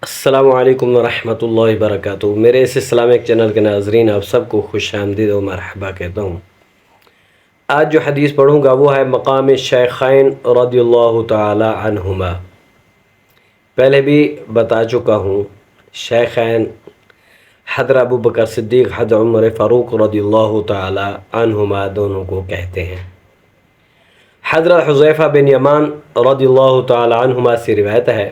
السلام علیکم ورحمۃ اللہ وبرکاتہ۔ میرے اس اسلامک چینل کے ناظرین، آپ سب کو خوش آمدید و مرحبا کہتا ہوں۔ آج جو حدیث پڑھوں گا وہ ہے مقام شیخین رضی اللہ تعالی عنہما۔ پہلے بھی بتا چکا ہوں، شیخین حضرت ابو بکر صدیق، حضرت عمر فاروق رضی اللہ تعالی عنہما دونوں کو کہتے ہیں۔ حضرت حذیفہ بن یمان رضی اللہ تعالی عنہما سے روایت ہے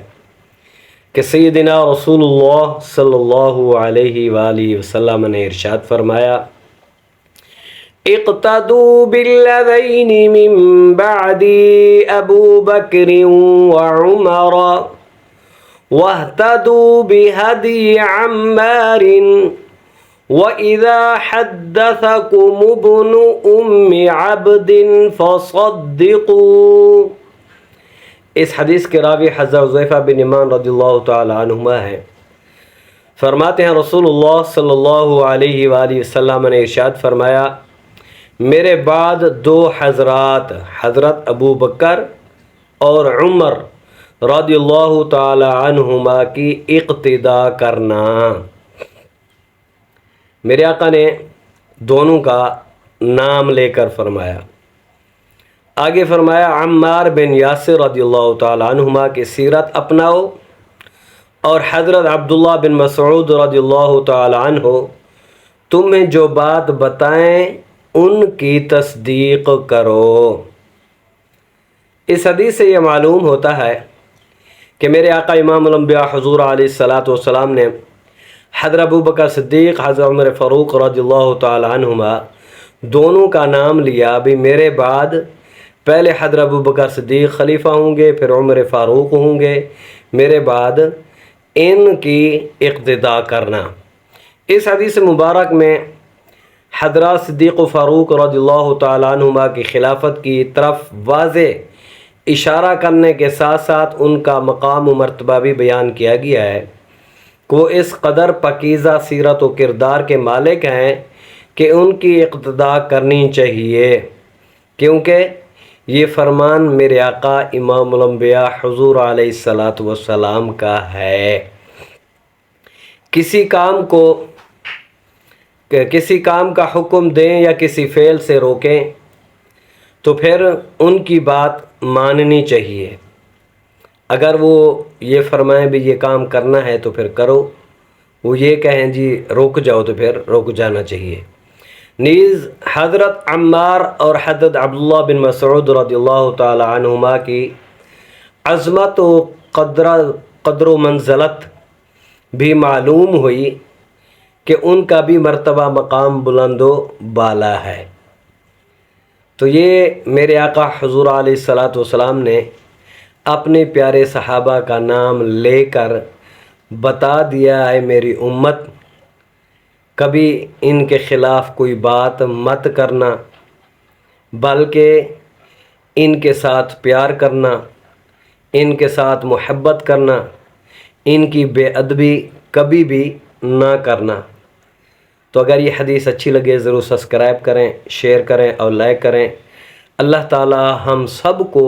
کہ سیدنا رسول اللہ صلی اللہ علیہ وآلہ وسلم نے ارشاد فرمایا، اقتدوا بالذین من بعد ابو بکر وعمر واہتدوا بہدی عمار وَإِذَا حَدَّثَكُمُ ابْنُ أُمِّ عَبْدٍ فَصَدِّقُوا۔ اس حدیث کے راوی حضرت حذیفہ بن یمان رضی اللہ تعالی عنہما ہیں۔ فرماتے ہیں رسول اللہ صلی اللہ علیہ وآلہ وسلم نے ارشاد فرمایا، میرے بعد دو حضرات، حضرت ابو بکر اور عمر رضی اللہ تعالی عنہما کی اقتدا کرنا۔ میرے آقا نے دونوں کا نام لے کر فرمایا۔ آگے فرمایا، عمار بن یاسر رضی اللہ تعالی عنہما کی سیرت اپناؤ، اور حضرت عبداللہ بن مسعود رضی اللہ تعالی عنہ تمہیں جو بات بتائیں ان کی تصدیق کرو۔ اس حدیث سے یہ معلوم ہوتا ہے کہ میرے آقا امام الانبیاء حضور علیہ الصلاۃ والسلام نے حضرت ابو بکر صدیق، حضرت عمر فاروق رضی اللہ تعالی عنہما دونوں کا نام لیا۔ بھی میرے بعد پہلے حضرت ابو بکر صدیق خلیفہ ہوں گے، پھر عمر فاروق ہوں گے، میرے بعد ان کی اقتدا کرنا۔ اس حدیث مبارک میں حضرات صدیق و فاروق رضی اللہ تعالی عنہما کی خلافت کی طرف واضح اشارہ کرنے کے ساتھ ساتھ ان کا مقام و مرتبہ بھی بیان کیا گیا ہے کہ وہ اس قدر پاکیزہ سیرت و کردار کے مالک ہیں کہ ان کی اقتدا کرنی چاہیے، کیونکہ یہ فرمان میرے آقا امام الانبیاء حضور علیہ الصلاۃ والسلام کا ہے۔ کسی کام کا حکم دیں یا کسی فعل سے روکیں تو پھر ان کی بات ماننی چاہیے۔ اگر وہ یہ فرمائیں بھی یہ کام کرنا ہے تو پھر کرو، وہ یہ کہیں جی رک جاؤ تو پھر رک جانا چاہیے۔ نیز حضرت عمار اور حضرت عبداللہ بن مسعود رضی اللہ تعالی عنہما کی عظمت و قدر و منزلت بھی معلوم ہوئی کہ ان کا بھی مرتبہ مقام بلند و بالا ہے۔ تو یہ میرے آقا حضور علیہ الصلاۃ والسلام نے اپنے پیارے صحابہ کا نام لے کر بتا دیا ہے، میری امت کبھی ان کے خلاف کوئی بات مت کرنا، بلکہ ان کے ساتھ پیار کرنا، ان کے ساتھ محبت کرنا، ان کی بے ادبی کبھی بھی نہ کرنا۔ تو اگر یہ حدیث اچھی لگے ضرور سبسکرائب کریں، شیئر کریں اور لائک کریں۔ اللہ تعالی ہم سب کو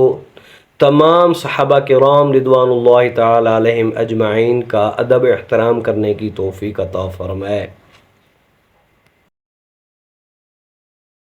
تمام صحابہ کرام رضوان اللہ تعالی علیہم اجمعین کا ادب احترام کرنے کی توفیق عطا فرمائے۔